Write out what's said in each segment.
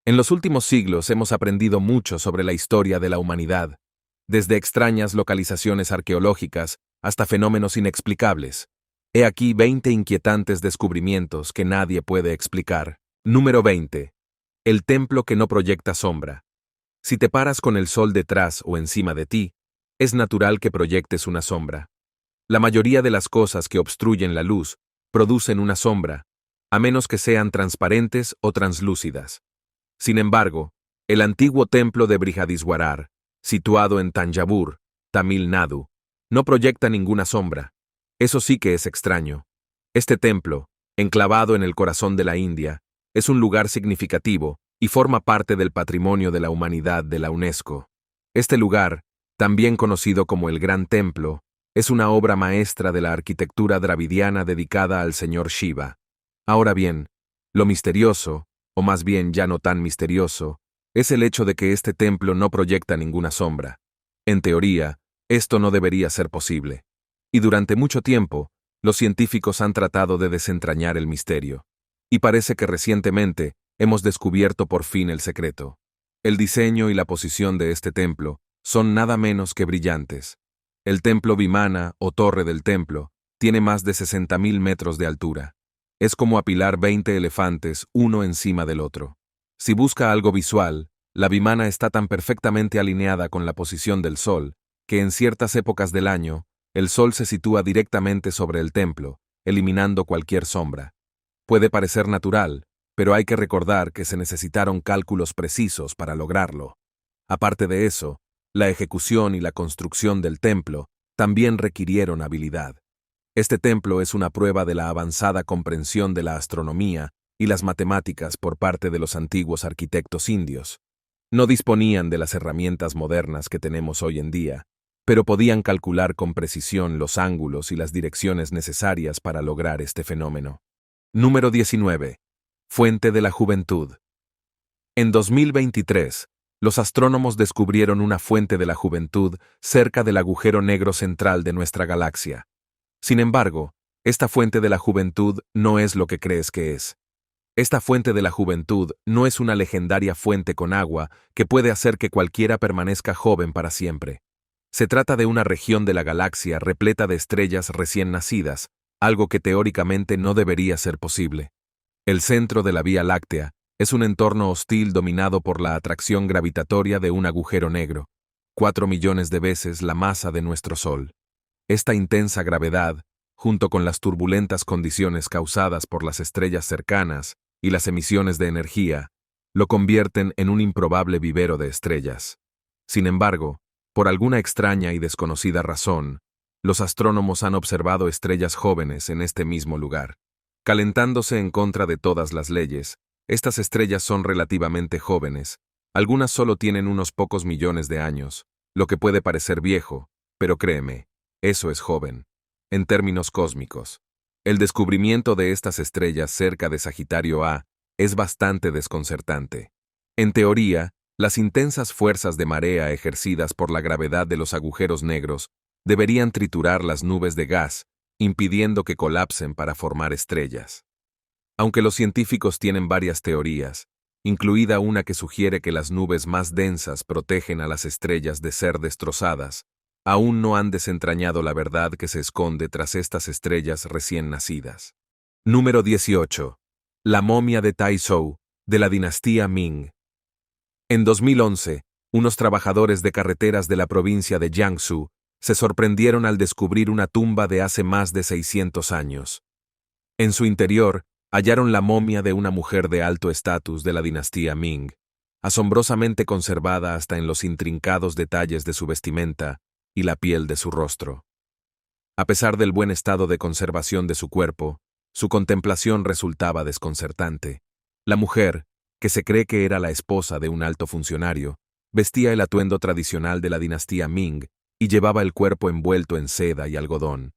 En los últimos siglos hemos aprendido mucho sobre la historia de la humanidad, desde extrañas localizaciones arqueológicas hasta fenómenos inexplicables. He aquí 20 inquietantes descubrimientos que nadie puede explicar. Número 20. El templo que no proyecta sombra. Si te paras con el sol detrás o encima de ti, es natural que proyectes una sombra. La mayoría de las cosas que obstruyen la luz producen una sombra, a menos que sean transparentes o translúcidas. Sin embargo, el antiguo templo de Brihadiswarar, situado en Tanjavur, Tamil Nadu, no proyecta ninguna sombra. Eso sí que es extraño. Este templo, enclavado en el corazón de la India, es un lugar significativo y forma parte del patrimonio de la humanidad de la UNESCO. Este lugar, también conocido como el Gran Templo, es una obra maestra de la arquitectura dravidiana dedicada al señor Shiva. Ahora bien, lo misterioso, o más bien ya no tan misterioso, es el hecho de que este templo no proyecta ninguna sombra. En teoría, esto no debería ser posible. Y durante mucho tiempo, los científicos han tratado de desentrañar el misterio. Y parece que recientemente hemos descubierto por fin el secreto. El diseño y la posición de este templo son nada menos que brillantes. El templo Vimana, o Torre del Templo, tiene más de 60.000 metros de altura. Es como apilar 20 elefantes uno encima del otro. Si busca algo visual, la Vimana está tan perfectamente alineada con la posición del Sol, que en ciertas épocas del año, el Sol se sitúa directamente sobre el templo, eliminando cualquier sombra. Puede parecer natural, pero hay que recordar que se necesitaron cálculos precisos para lograrlo. Aparte de eso, la ejecución y la construcción del templo también requirieron habilidad. Este templo es una prueba de la avanzada comprensión de la astronomía y las matemáticas por parte de los antiguos arquitectos indios. No disponían de las herramientas modernas que tenemos hoy en día, pero podían calcular con precisión los ángulos y las direcciones necesarias para lograr este fenómeno. Número 19. Fuente de la juventud. En 2023, los astrónomos descubrieron una fuente de la juventud cerca del agujero negro central de nuestra galaxia. Sin embargo, esta fuente de la juventud no es lo que crees que es. Esta fuente de la juventud no es una legendaria fuente con agua que puede hacer que cualquiera permanezca joven para siempre. Se trata de una región de la galaxia repleta de estrellas recién nacidas, algo que teóricamente no debería ser posible. El centro de la Vía Láctea es un entorno hostil dominado por la atracción gravitatoria de un agujero negro, 4 millones de veces la masa de nuestro Sol. Esta intensa gravedad, junto con las turbulentas condiciones causadas por las estrellas cercanas y las emisiones de energía, lo convierten en un improbable vivero de estrellas. Sin embargo, por alguna extraña y desconocida razón, los astrónomos han observado estrellas jóvenes en este mismo lugar. Calentándose en contra de todas las leyes, estas estrellas son relativamente jóvenes, algunas solo tienen unos pocos millones de años, lo que puede parecer viejo, pero créeme, eso es joven. En términos cósmicos, el descubrimiento de estas estrellas cerca de Sagitario A es bastante desconcertante. En teoría, las intensas fuerzas de marea ejercidas por la gravedad de los agujeros negros deberían triturar las nubes de gas, impidiendo que colapsen para formar estrellas. Aunque los científicos tienen varias teorías, incluida una que sugiere que las nubes más densas protegen a las estrellas de ser destrozadas, aún no han desentrañado la verdad que se esconde tras estas estrellas recién nacidas. Número 18. La momia de Tai Zhou, de la dinastía Ming. En 2011, unos trabajadores de carreteras de la provincia de Jiangsu se sorprendieron al descubrir una tumba de hace más de 600 años. En su interior, hallaron la momia de una mujer de alto estatus de la dinastía Ming, asombrosamente conservada hasta en los intrincados detalles de su vestimenta y la piel de su rostro. A pesar del buen estado de conservación de su cuerpo, su contemplación resultaba desconcertante. La mujer, que se cree que era la esposa de un alto funcionario, vestía el atuendo tradicional de la dinastía Ming y llevaba el cuerpo envuelto en seda y algodón.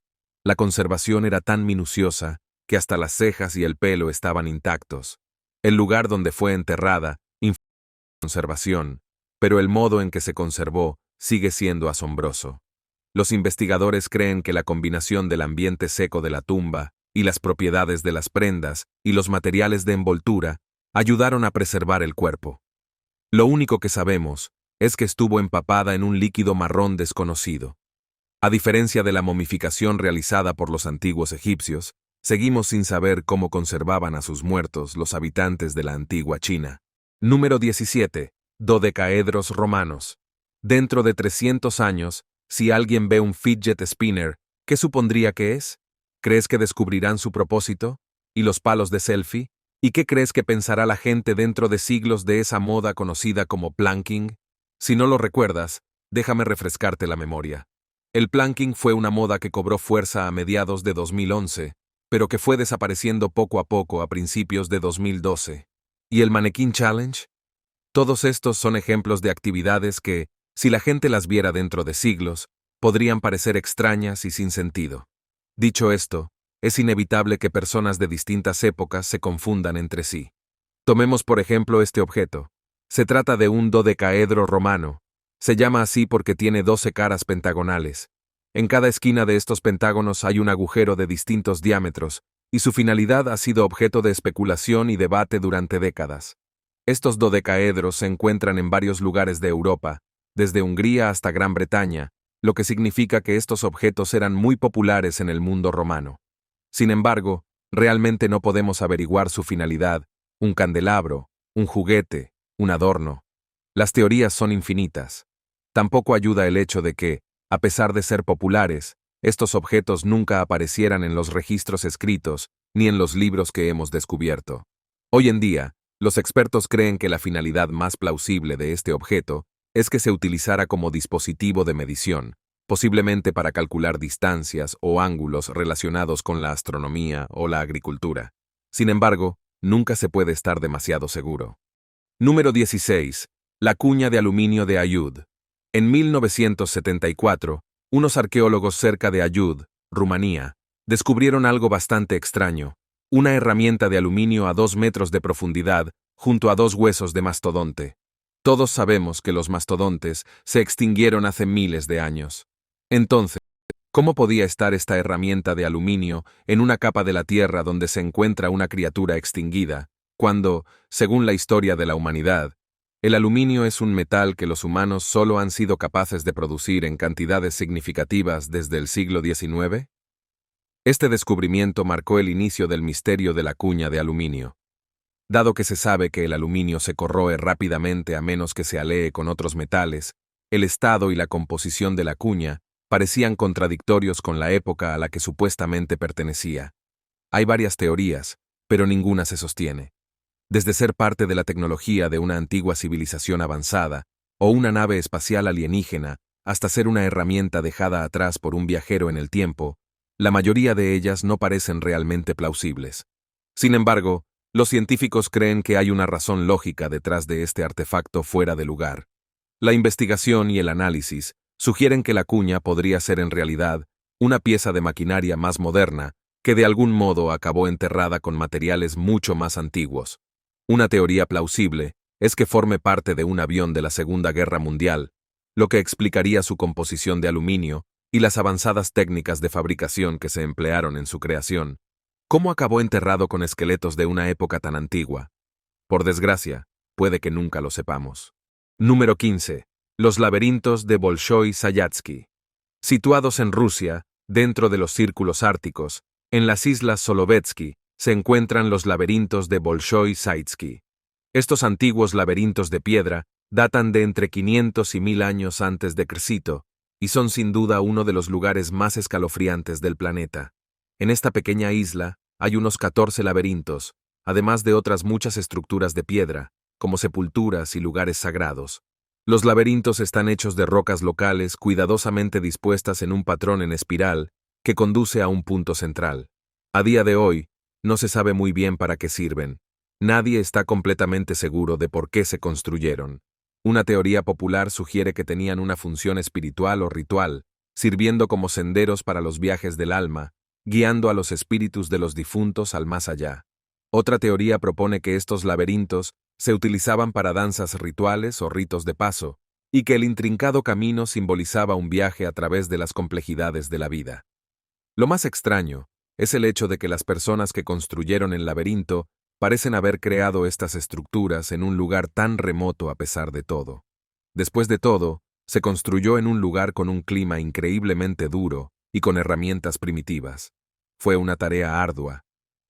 La conservación era tan minuciosa que hasta las cejas y el pelo estaban intactos. El lugar donde fue enterrada influyó en la conservación, pero el modo en que se conservó sigue siendo asombroso. Los investigadores creen que la combinación del ambiente seco de la tumba y las propiedades de las prendas y los materiales de envoltura ayudaron a preservar el cuerpo. Lo único que sabemos es que estuvo empapada en un líquido marrón desconocido. A diferencia de la momificación realizada por los antiguos egipcios, seguimos sin saber cómo conservaban a sus muertos los habitantes de la antigua China. Número 17. Dodecaedros romanos. Dentro de 300 años, si alguien ve un fidget spinner, ¿qué supondría que es? ¿Crees que descubrirán su propósito? ¿Y los palos de selfie? ¿Y qué crees que pensará la gente dentro de siglos de esa moda conocida como planking? Si no lo recuerdas, déjame refrescarte la memoria. El planking fue una moda que cobró fuerza a mediados de 2011, pero que fue desapareciendo poco a poco a principios de 2012. ¿Y el Mannequin Challenge? Todos estos son ejemplos de actividades que, si la gente las viera dentro de siglos, podrían parecer extrañas y sin sentido. Dicho esto, es inevitable que personas de distintas épocas se confundan entre sí. Tomemos por ejemplo este objeto. Se trata de un dodecaedro romano. Se llama así porque tiene 12 caras pentagonales. En cada esquina de estos pentágonos hay un agujero de distintos diámetros, y su finalidad ha sido objeto de especulación y debate durante décadas. Estos dodecaedros se encuentran en varios lugares de Europa, desde Hungría hasta Gran Bretaña, lo que significa que estos objetos eran muy populares en el mundo romano. Sin embargo, realmente no podemos averiguar su finalidad, un candelabro, un juguete, un adorno. Las teorías son infinitas. Tampoco ayuda el hecho de que, a pesar de ser populares, estos objetos nunca aparecieran en los registros escritos ni en los libros que hemos descubierto. Hoy en día, los expertos creen que la finalidad más plausible de este objeto es que se utilizara como dispositivo de medición, posiblemente para calcular distancias o ángulos relacionados con la astronomía o la agricultura. Sin embargo, nunca se puede estar demasiado seguro. Número 16. La cuña de aluminio de Ayud. En 1974, unos arqueólogos cerca de Ayud, Rumanía, descubrieron algo bastante extraño, una herramienta de aluminio a 2 metros de profundidad junto a 2 huesos de mastodonte. Todos sabemos que los mastodontes se extinguieron hace miles de años. Entonces, ¿cómo podía estar esta herramienta de aluminio en una capa de la Tierra donde se encuentra una criatura extinguida, cuando, según la historia de la humanidad, el aluminio es un metal que los humanos solo han sido capaces de producir en cantidades significativas desde el siglo XIX? Este descubrimiento marcó el inicio del misterio de la cuña de aluminio. Dado que se sabe que el aluminio se corroe rápidamente a menos que se alee con otros metales, el estado y la composición de la cuña parecían contradictorios con la época a la que supuestamente pertenecía. Hay varias teorías, pero ninguna se sostiene. Desde ser parte de la tecnología de una antigua civilización avanzada, o una nave espacial alienígena, hasta ser una herramienta dejada atrás por un viajero en el tiempo, la mayoría de ellas no parecen realmente plausibles. Sin embargo, los científicos creen que hay una razón lógica detrás de este artefacto fuera de lugar. La investigación y el análisis sugieren que la cuña podría ser en realidad una pieza de maquinaria más moderna que de algún modo acabó enterrada con materiales mucho más antiguos. Una teoría plausible es que forme parte de un avión de la Segunda Guerra Mundial, lo que explicaría su composición de aluminio y las avanzadas técnicas de fabricación que se emplearon en su creación. ¿Cómo acabó enterrado con esqueletos de una época tan antigua? Por desgracia, puede que nunca lo sepamos. Número 15. Los laberintos de Bolshoi-Zayatsky. Situados en Rusia, dentro de los círculos árticos, en las islas Solovetsky, se encuentran los laberintos de Bolshoi-Zayatsky. Estos antiguos laberintos de piedra datan de entre 500 y 1000 años antes de Cristo, y son sin duda uno de los lugares más escalofriantes del planeta. En esta pequeña isla hay unos 14 laberintos, además de otras muchas estructuras de piedra, como sepulturas y lugares sagrados. Los laberintos están hechos de rocas locales cuidadosamente dispuestas en un patrón en espiral que conduce a un punto central. A día de hoy, no se sabe muy bien para qué sirven. Nadie está completamente seguro de por qué se construyeron. Una teoría popular sugiere que tenían una función espiritual o ritual, sirviendo como senderos para los viajes del alma, guiando a los espíritus de los difuntos al más allá. Otra teoría propone que estos laberintos se utilizaban para danzas rituales o ritos de paso, y que el intrincado camino simbolizaba un viaje a través de las complejidades de la vida. Lo más extraño es el hecho de que las personas que construyeron el laberinto Parecen haber creado estas estructuras en un lugar tan remoto a pesar de todo. Después de todo, se construyó en un lugar con un clima increíblemente duro y con herramientas primitivas. Fue una tarea ardua.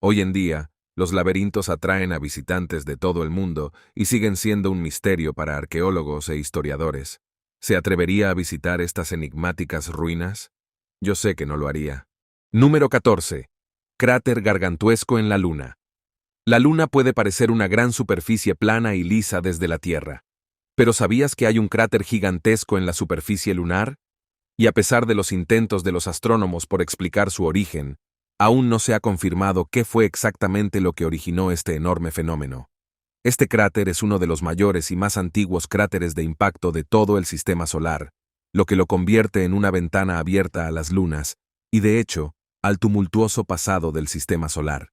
Hoy en día, los laberintos atraen a visitantes de todo el mundo y siguen siendo un misterio para arqueólogos e historiadores. ¿Se atrevería a visitar estas enigmáticas ruinas? Yo sé que no lo haría. Número 14. Cráter gargantuesco en la Luna. La Luna puede parecer una gran superficie plana y lisa desde la Tierra. ¿Pero sabías que hay un cráter gigantesco en la superficie lunar? Y a pesar de los intentos de los astrónomos por explicar su origen, aún no se ha confirmado qué fue exactamente lo que originó este enorme fenómeno. Este cráter es uno de los mayores y más antiguos cráteres de impacto de todo el sistema solar, lo que lo convierte en una ventana abierta a las lunas y, de hecho, al tumultuoso pasado del sistema solar.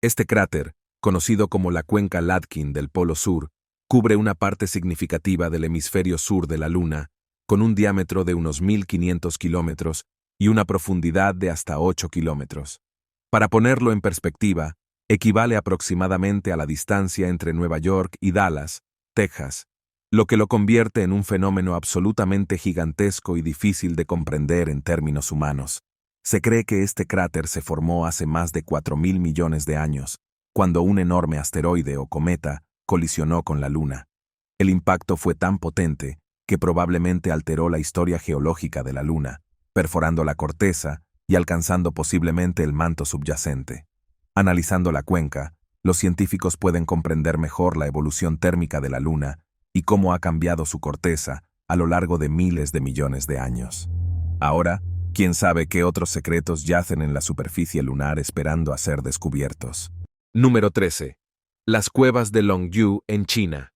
Este cráter, conocido como la cuenca Ladkin del Polo Sur, cubre una parte significativa del hemisferio sur de la Luna, con un diámetro de unos 1.500 kilómetros y una profundidad de hasta 8 kilómetros. Para ponerlo en perspectiva, equivale aproximadamente a la distancia entre Nueva York y Dallas, Texas, lo que lo convierte en un fenómeno absolutamente gigantesco y difícil de comprender en términos humanos. Se cree que este cráter se formó hace más de 4.000 millones de años, cuando un enorme asteroide o cometa colisionó con la Luna. El impacto fue tan potente que probablemente alteró la historia geológica de la Luna, perforando la corteza y alcanzando posiblemente el manto subyacente. Analizando la cuenca, los científicos pueden comprender mejor la evolución térmica de la Luna y cómo ha cambiado su corteza a lo largo de miles de millones de años. Ahora, quién sabe qué otros secretos yacen en la superficie lunar esperando a ser descubiertos. Número 13. Las cuevas de Longyu en China.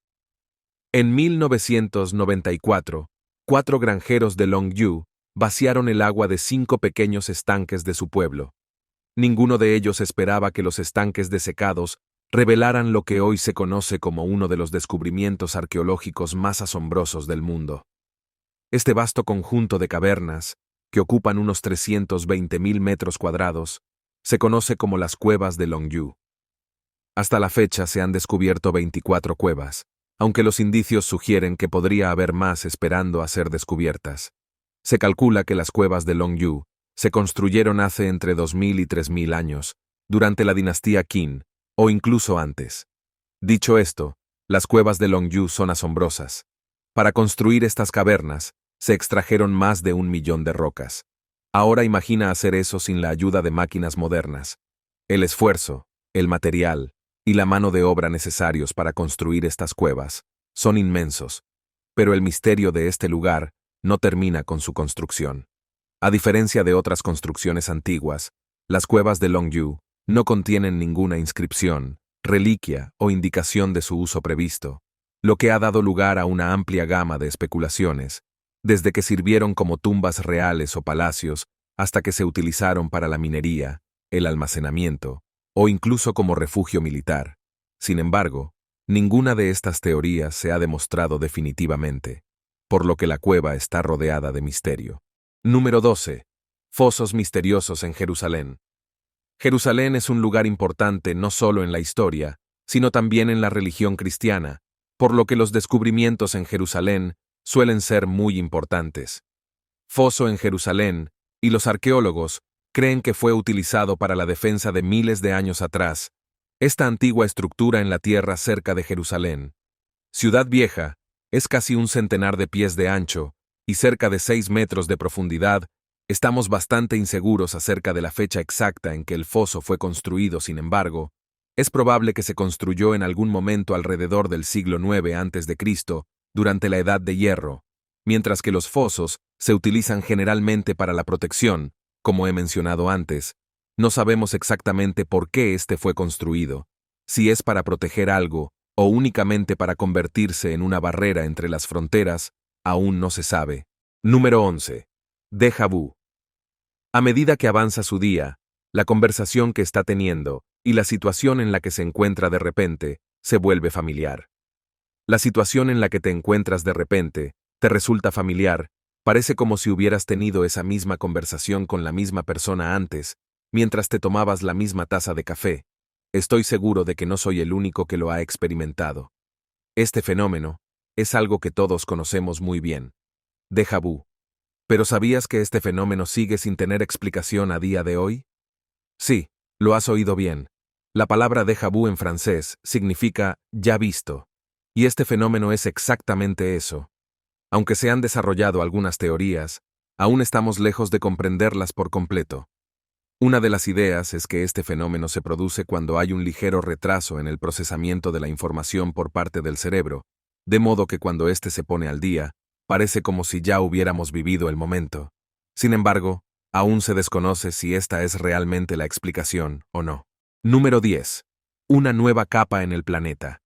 En 1994, 4 granjeros de Longyu vaciaron el agua de 5 pequeños estanques de su pueblo. Ninguno de ellos esperaba que los estanques desecados revelaran lo que hoy se conoce como uno de los descubrimientos arqueológicos más asombrosos del mundo. Este vasto conjunto de cavernas, que ocupan unos 320.000 metros cuadrados, se conoce como las cuevas de Longyu. Hasta la fecha se han descubierto 24 cuevas, aunque los indicios sugieren que podría haber más esperando a ser descubiertas. Se calcula que las cuevas de Longyu se construyeron hace entre 2.000 y 3.000 años, durante la dinastía Qin, o incluso antes. Dicho esto, las cuevas de Longyu son asombrosas. Para construir estas cavernas, se extrajeron más de 1 millón de rocas. Ahora imagina hacer eso sin la ayuda de máquinas modernas. El esfuerzo, el material y la mano de obra necesarios para construir estas cuevas son inmensos, pero el misterio de este lugar no termina con su construcción. A diferencia de otras construcciones antiguas, las cuevas de Longyu no contienen ninguna inscripción, reliquia o indicación de su uso previsto, lo que ha dado lugar a una amplia gama de especulaciones, desde que sirvieron como tumbas reales o palacios hasta que se utilizaron para la minería, el almacenamiento o incluso como refugio militar. Sin embargo, ninguna de estas teorías se ha demostrado definitivamente, por lo que la cueva está rodeada de misterio. Número 12. Fosos misteriosos en Jerusalén. Jerusalén es un lugar importante no solo en la historia, sino también en la religión cristiana, por lo que los descubrimientos en Jerusalén suelen ser muy importantes. Foso en Jerusalén, y los arqueólogos creen que fue utilizado para la defensa de miles de años atrás. Esta antigua estructura en la tierra cerca de Jerusalén, Ciudad Vieja, es casi un centenar de pies de ancho y cerca de 6 metros de profundidad. Estamos bastante inseguros acerca de la fecha exacta en que el foso fue construido. Sin embargo, es probable que se construyó en algún momento alrededor del siglo IX a.C., durante la Edad de Hierro, mientras que los fosos se utilizan generalmente para la protección. Como he mencionado antes, no sabemos exactamente por qué este fue construido, si es para proteger algo o únicamente para convertirse en una barrera entre las fronteras, aún no se sabe. Número 11. Déjà vu. A medida que avanza su día, la conversación que está teniendo y la situación en la que se encuentra de repente se vuelve familiar. La situación en la que te encuentras de repente te resulta familiar. Parece como si hubieras tenido esa misma conversación con la misma persona antes, mientras te tomabas la misma taza de café. Estoy seguro de que no soy el único que lo ha experimentado. Este fenómeno es algo que todos conocemos muy bien. Déjà vu. ¿Pero sabías que este fenómeno sigue sin tener explicación a día de hoy? Sí, lo has oído bien. La palabra déjà vu en francés significa ya visto. Y este fenómeno es exactamente eso. Aunque se han desarrollado algunas teorías, aún estamos lejos de comprenderlas por completo. Una de las ideas es que este fenómeno se produce cuando hay un ligero retraso en el procesamiento de la información por parte del cerebro, de modo que cuando éste se pone al día, parece como si ya hubiéramos vivido el momento. Sin embargo, aún se desconoce si esta es realmente la explicación o no. Número 10. Una nueva capa en el planeta.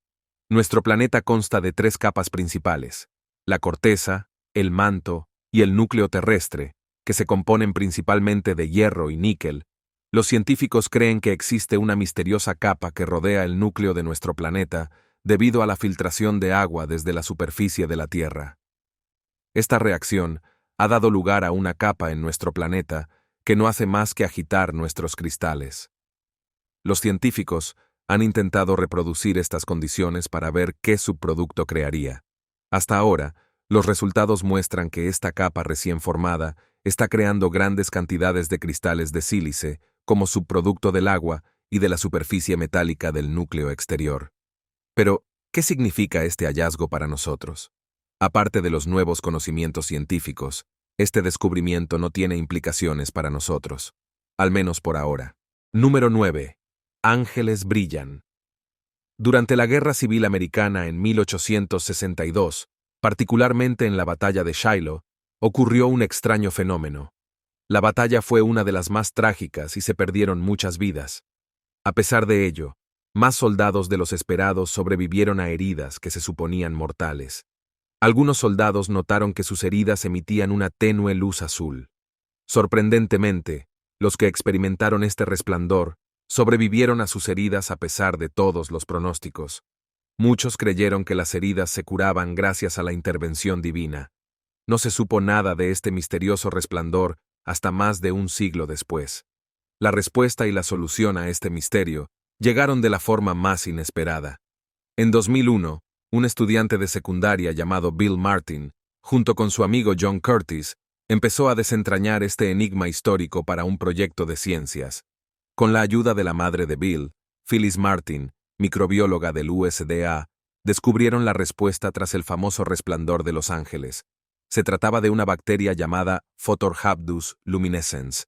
Nuestro planeta consta de 3 capas principales: la corteza, el manto y el núcleo terrestre, que se componen principalmente de hierro y níquel. Los científicos creen que existe una misteriosa capa que rodea el núcleo de nuestro planeta debido a la filtración de agua desde la superficie de la Tierra. Esta reacción ha dado lugar a una capa en nuestro planeta que no hace más que agitar nuestros cristales. Los científicos han intentado reproducir estas condiciones para ver qué subproducto crearía. Hasta ahora, los resultados muestran que esta capa recién formada está creando grandes cantidades de cristales de sílice como subproducto del agua y de la superficie metálica del núcleo exterior. Pero, ¿qué significa este hallazgo para nosotros? Aparte de los nuevos conocimientos científicos, este descubrimiento no tiene implicaciones para nosotros, al menos por ahora. Número 9. Ángeles brillan. Durante la Guerra Civil Americana en 1862, particularmente en la batalla de Shiloh, ocurrió un extraño fenómeno. La batalla fue una de las más trágicas y se perdieron muchas vidas. A pesar de ello, más soldados de los esperados sobrevivieron a heridas que se suponían mortales. Algunos soldados notaron que sus heridas emitían una tenue luz azul. Sorprendentemente, los que experimentaron este resplandor sobrevivieron a sus heridas a pesar de todos los pronósticos. Muchos creyeron que las heridas se curaban gracias a la intervención divina. No se supo nada de este misterioso resplandor hasta más de un siglo después. La respuesta y la solución a este misterio llegaron de la forma más inesperada. En 2001, un estudiante de secundaria llamado Bill Martin, junto con su amigo John Curtis, empezó a desentrañar este enigma histórico para un proyecto de ciencias. Con la ayuda de la madre de Bill, Phyllis Martin, microbióloga del USDA, descubrieron la respuesta tras el famoso resplandor de los ángeles. Se trataba de una bacteria llamada Photorhabdus luminescens.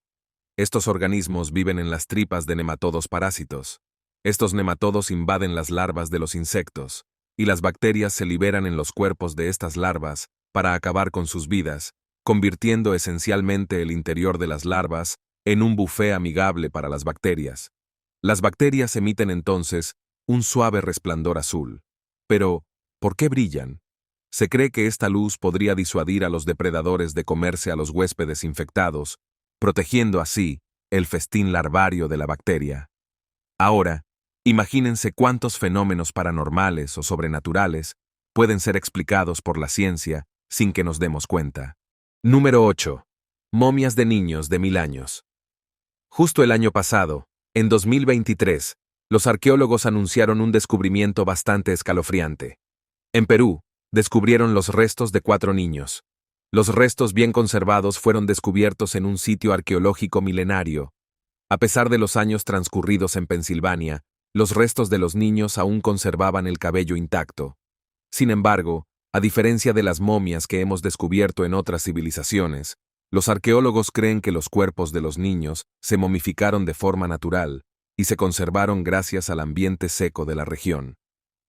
Estos organismos viven en las tripas de nematodos parásitos. Estos nematodos invaden las larvas de los insectos, y las bacterias se liberan en los cuerpos de estas larvas para acabar con sus vidas, convirtiendo esencialmente el interior de las larvas en un buffet amigable para las bacterias. Las bacterias emiten entonces un suave resplandor azul. Pero, ¿por qué brillan? Se cree que esta luz podría disuadir a los depredadores de comerse a los huéspedes infectados, protegiendo así el festín larvario de la bacteria. Ahora, imagínense cuántos fenómenos paranormales o sobrenaturales pueden ser explicados por la ciencia sin que nos demos cuenta. Número 8. Momias de niños de 1000 años. Justo el año pasado, en 2023, los arqueólogos anunciaron un descubrimiento bastante escalofriante. En Perú, descubrieron los restos de 4 niños. Los restos bien conservados fueron descubiertos en un sitio arqueológico milenario. A pesar de los años transcurridos en Pensilvania, los restos de los niños aún conservaban el cabello intacto. Sin embargo, a diferencia de las momias que hemos descubierto en otras civilizaciones, los arqueólogos creen que los cuerpos de los niños se momificaron de forma natural y se conservaron gracias al ambiente seco de la región.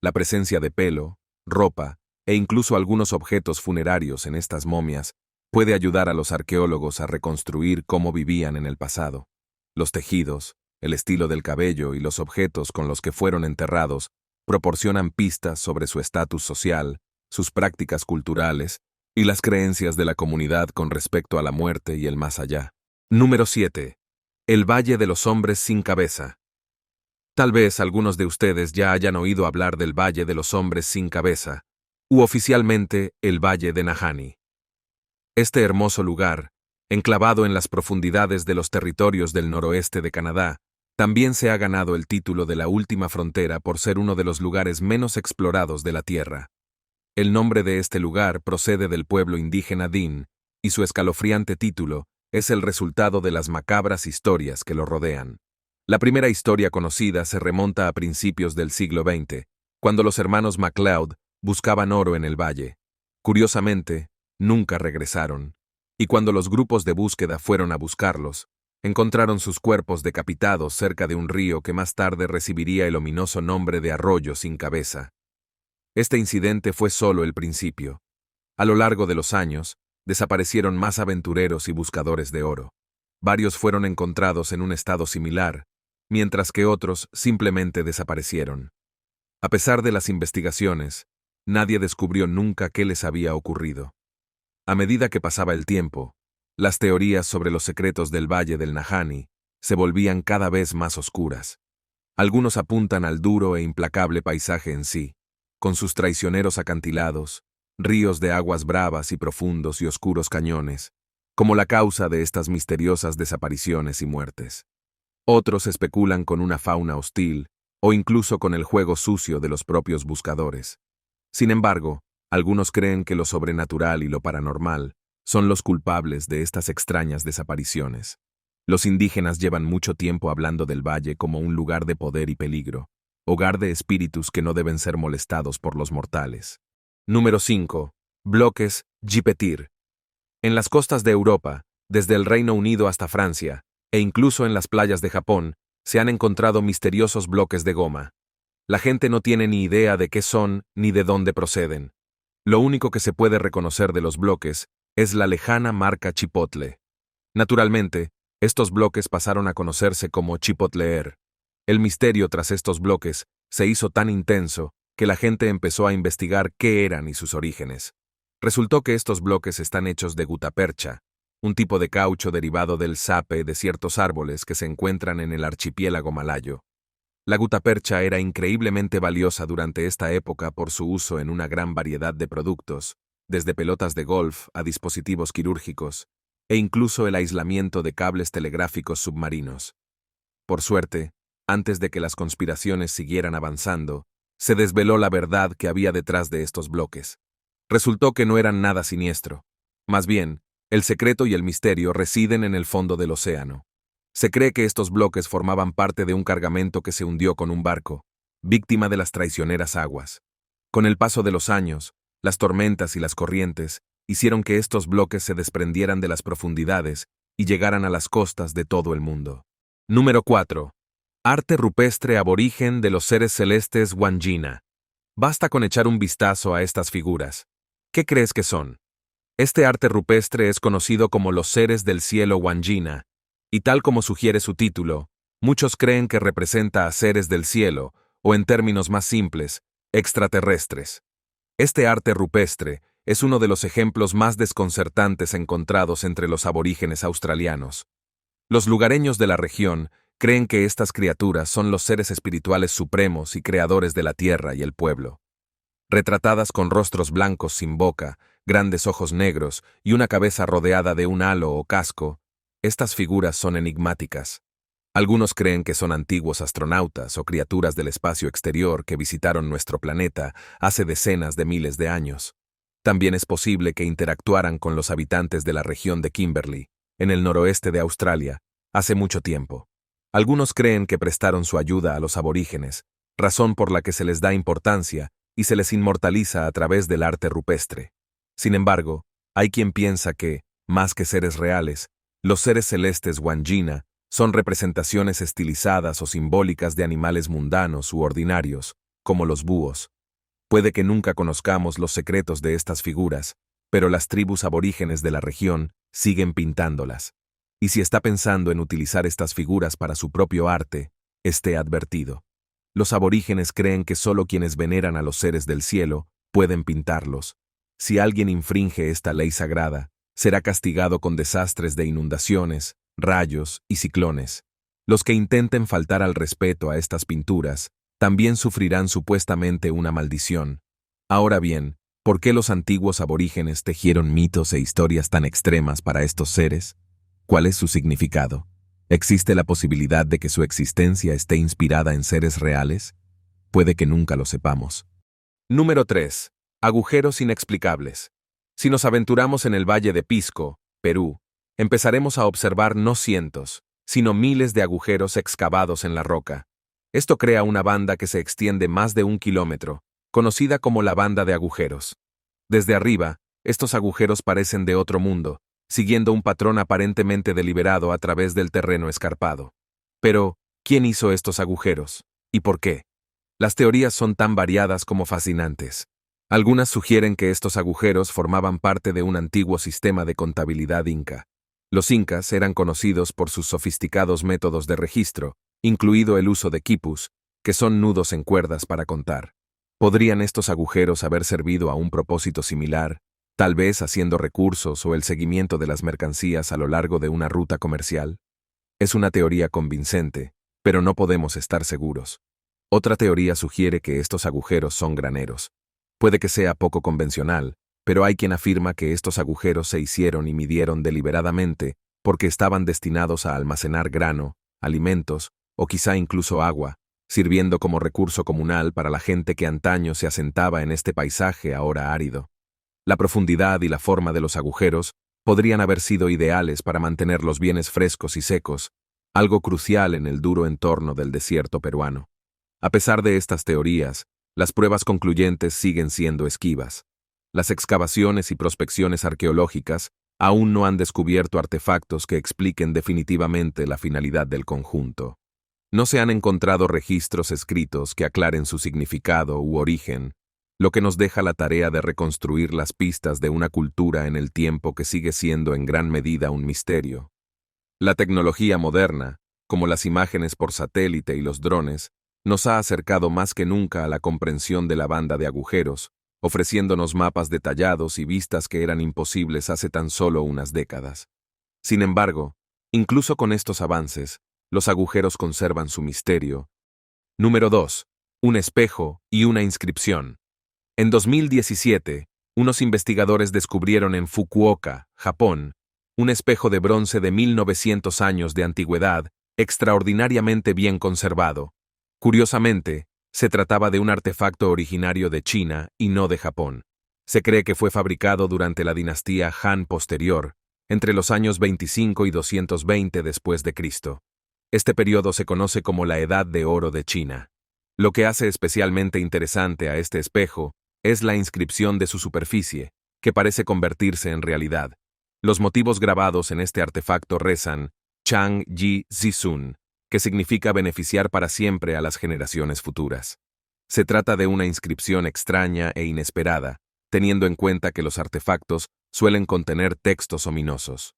La presencia de pelo, ropa e incluso algunos objetos funerarios en estas momias puede ayudar a los arqueólogos a reconstruir cómo vivían en el pasado. Los tejidos, el estilo del cabello y los objetos con los que fueron enterrados proporcionan pistas sobre su estatus social, sus prácticas culturales y las creencias de la comunidad con respecto a la muerte y el más allá. Número 7. El Valle de los Hombres sin Cabeza. Tal vez algunos de ustedes ya hayan oído hablar del Valle de los Hombres sin Cabeza, u oficialmente el Valle de Nahanni. Este hermoso lugar, enclavado en las profundidades de los territorios del noroeste de Canadá, También se ha ganado el título de la última frontera por ser uno de los lugares menos explorados de la Tierra. El nombre de este lugar procede del pueblo indígena Din, y su escalofriante título es el resultado de las macabras historias que lo rodean. La primera historia conocida se remonta a principios del siglo XX, cuando los hermanos MacLeod buscaban oro en el valle. Curiosamente, nunca regresaron, y cuando los grupos de búsqueda fueron a buscarlos, encontraron sus cuerpos decapitados cerca de un río que más tarde recibiría el ominoso nombre de Arroyo sin Cabeza. Este incidente fue solo el principio. A lo largo de los años, desaparecieron más aventureros y buscadores de oro. Varios fueron encontrados en un estado similar, mientras que otros simplemente desaparecieron. A pesar de las investigaciones, nadie descubrió nunca qué les había ocurrido. A medida que pasaba el tiempo, las teorías sobre los secretos del Valle del Nahanni se volvían cada vez más oscuras. Algunos apuntan al duro e implacable paisaje en sí, con sus traicioneros acantilados, ríos de aguas bravas y profundos y oscuros cañones, como la causa de estas misteriosas desapariciones y muertes. Otros especulan con una fauna hostil, o incluso con el juego sucio de los propios buscadores. Sin embargo, algunos creen que lo sobrenatural y lo paranormal son los culpables de estas extrañas desapariciones. Los indígenas llevan mucho tiempo hablando del valle como un lugar de poder y peligro, hogar de espíritus que no deben ser molestados por los mortales. Número 5. Bloques Jipetir. En las costas de Europa, desde el Reino Unido hasta Francia, e incluso en las playas de Japón, se han encontrado misteriosos bloques de goma. La gente no tiene ni idea de qué son ni de dónde proceden. Lo único que se puede reconocer de los bloques es la lejana marca Chipotle. Naturalmente, estos bloques pasaron a conocerse como Chipotleer. El misterio tras estos bloques se hizo tan intenso que la gente empezó a investigar qué eran y sus orígenes. Resultó que estos bloques están hechos de gutapercha, un tipo de caucho derivado del sape de ciertos árboles que se encuentran en el archipiélago malayo. La gutapercha era increíblemente valiosa durante esta época por su uso en una gran variedad de productos, desde pelotas de golf a dispositivos quirúrgicos, e incluso el aislamiento de cables telegráficos submarinos. Por suerte, antes de que las conspiraciones siguieran avanzando, se desveló la verdad que había detrás de estos bloques. Resultó que no eran nada siniestro. Más bien, el secreto y el misterio residen en el fondo del océano. Se cree que estos bloques formaban parte de un cargamento que se hundió con un barco, víctima de las traicioneras aguas. Con el paso de los años, las tormentas y las corrientes hicieron que estos bloques se desprendieran de las profundidades y llegaran a las costas de todo el mundo. Número 4. Arte rupestre aborigen de los seres celestes Wandjina. Basta con echar un vistazo a estas figuras. ¿Qué crees que son? Este arte rupestre es conocido como los seres del cielo Wandjina, y tal como sugiere su título, muchos creen que representa a seres del cielo, o en términos más simples, extraterrestres. Este arte rupestre es uno de los ejemplos más desconcertantes encontrados entre los aborígenes australianos. Los lugareños de la región creen que estas criaturas son los seres espirituales supremos y creadores de la tierra y el pueblo. Retratadas con rostros blancos sin boca, grandes ojos negros y una cabeza rodeada de un halo o casco, estas figuras son enigmáticas. Algunos creen que son antiguos astronautas o criaturas del espacio exterior que visitaron nuestro planeta hace decenas de miles de años. También es posible que interactuaran con los habitantes de la región de Kimberley, en el noroeste de Australia, hace mucho tiempo. Algunos creen que prestaron su ayuda a los aborígenes, razón por la que se les da importancia y se les inmortaliza a través del arte rupestre. Sin embargo, hay quien piensa que, más que seres reales, los seres celestes Wandjina son representaciones estilizadas o simbólicas de animales mundanos u ordinarios, como los búhos. Puede que nunca conozcamos los secretos de estas figuras, pero las tribus aborígenes de la región siguen pintándolas. Y si está pensando en utilizar estas figuras para su propio arte, esté advertido. Los aborígenes creen que solo quienes veneran a los seres del cielo pueden pintarlos. Si alguien infringe esta ley sagrada, será castigado con desastres de inundaciones, rayos y ciclones. Los que intenten faltar al respeto a estas pinturas también sufrirán supuestamente una maldición. Ahora bien, ¿por qué los antiguos aborígenes tejieron mitos e historias tan extremas para estos seres? ¿Cuál es su significado? ¿Existe la posibilidad de que su existencia esté inspirada en seres reales? Puede que nunca lo sepamos. Número 3. Agujeros inexplicables. Si nos aventuramos en el Valle de Pisco, Perú, empezaremos a observar no cientos, sino miles de agujeros excavados en la roca. Esto crea una banda que se extiende más de 1 kilómetro, conocida como la banda de agujeros. Desde arriba, estos agujeros parecen de otro mundo, siguiendo un patrón aparentemente deliberado a través del terreno escarpado. Pero, ¿quién hizo estos agujeros? ¿Y por qué? Las teorías son tan variadas como fascinantes. Algunas sugieren que estos agujeros formaban parte de un antiguo sistema de contabilidad inca. Los incas eran conocidos por sus sofisticados métodos de registro, incluido el uso de quipus, que son nudos en cuerdas para contar. ¿Podrían estos agujeros haber servido a un propósito similar, tal vez haciendo recursos o el seguimiento de las mercancías a lo largo de una ruta comercial? Es una teoría convincente, pero no podemos estar seguros. Otra teoría sugiere que estos agujeros son graneros. Puede que sea poco convencional, pero hay quien afirma que estos agujeros se hicieron y midieron deliberadamente porque estaban destinados a almacenar grano, alimentos o quizá incluso agua, sirviendo como recurso comunal para la gente que antaño se asentaba en este paisaje ahora árido. La profundidad y la forma de los agujeros podrían haber sido ideales para mantener los bienes frescos y secos, algo crucial en el duro entorno del desierto peruano. A pesar de estas teorías, las pruebas concluyentes siguen siendo esquivas. Las excavaciones y prospecciones arqueológicas aún no han descubierto artefactos que expliquen definitivamente la finalidad del conjunto. No se han encontrado registros escritos que aclaren su significado u origen, lo que nos deja la tarea de reconstruir las pistas de una cultura en el tiempo que sigue siendo en gran medida un misterio. La tecnología moderna, como las imágenes por satélite y los drones, nos ha acercado más que nunca a la comprensión de la banda de agujeros, ofreciéndonos mapas detallados y vistas que eran imposibles hace tan solo unas décadas. Sin embargo, incluso con estos avances, los agujeros conservan su misterio. Número 2. Un espejo y una inscripción. En 2017, unos investigadores descubrieron en Fukuoka, Japón, un espejo de bronce de 1900 años de antigüedad, extraordinariamente bien conservado. Curiosamente, se trataba de un artefacto originario de China y no de Japón. Se cree que fue fabricado durante la dinastía Han posterior, entre los años 25 y 220 después de Cristo. Este periodo se conoce como la Edad de Oro de China. Lo que hace especialmente interesante a este espejo es la inscripción de su superficie, que parece convertirse en realidad. Los motivos grabados en este artefacto rezan Chang Yi Zizun, que significa beneficiar para siempre a las generaciones futuras. Se trata de una inscripción extraña e inesperada, teniendo en cuenta que los artefactos suelen contener textos ominosos.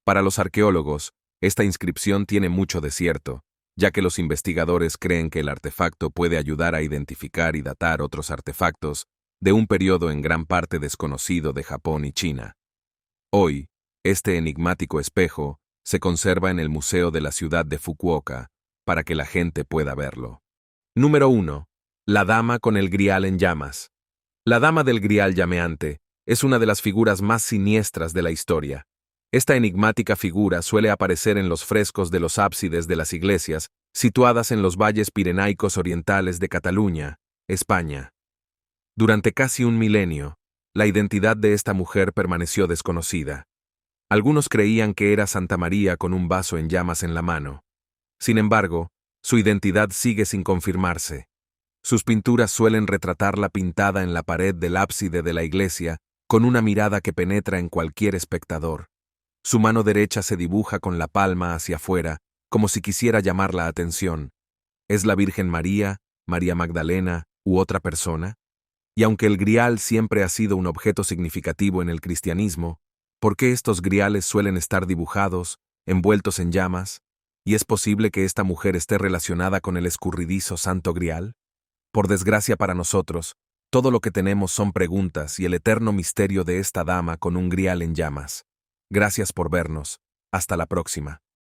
Para los arqueólogos, esta inscripción tiene mucho de cierto, ya que los investigadores creen que el artefacto puede ayudar a identificar y datar otros artefactos de un periodo en gran parte desconocido de Japón y China. Hoy, este enigmático espejo se conserva en el Museo de la Ciudad de Fukuoka, para que la gente pueda verlo. Número 1. La Dama con el Grial en llamas. La Dama del Grial llameante es una de las figuras más siniestras de la historia. Esta enigmática figura suele aparecer en los frescos de los ábsides de las iglesias situadas en los valles pirenaicos orientales de Cataluña, España. Durante casi un milenio, la identidad de esta mujer permaneció desconocida. Algunos creían que era Santa María con un vaso en llamas en la mano. Sin embargo, su identidad sigue sin confirmarse. Sus pinturas suelen retratarla pintada en la pared del ábside de la iglesia, con una mirada que penetra en cualquier espectador. Su mano derecha se dibuja con la palma hacia afuera, como si quisiera llamar la atención. ¿Es la Virgen María, María Magdalena u otra persona? Y aunque el grial siempre ha sido un objeto significativo en el cristianismo, ¿por qué estos griales suelen estar dibujados, envueltos en llamas? ¿Y es posible que esta mujer esté relacionada con el escurridizo Santo Grial? Por desgracia para nosotros, todo lo que tenemos son preguntas y el eterno misterio de esta dama con un grial en llamas. Gracias por vernos. Hasta la próxima.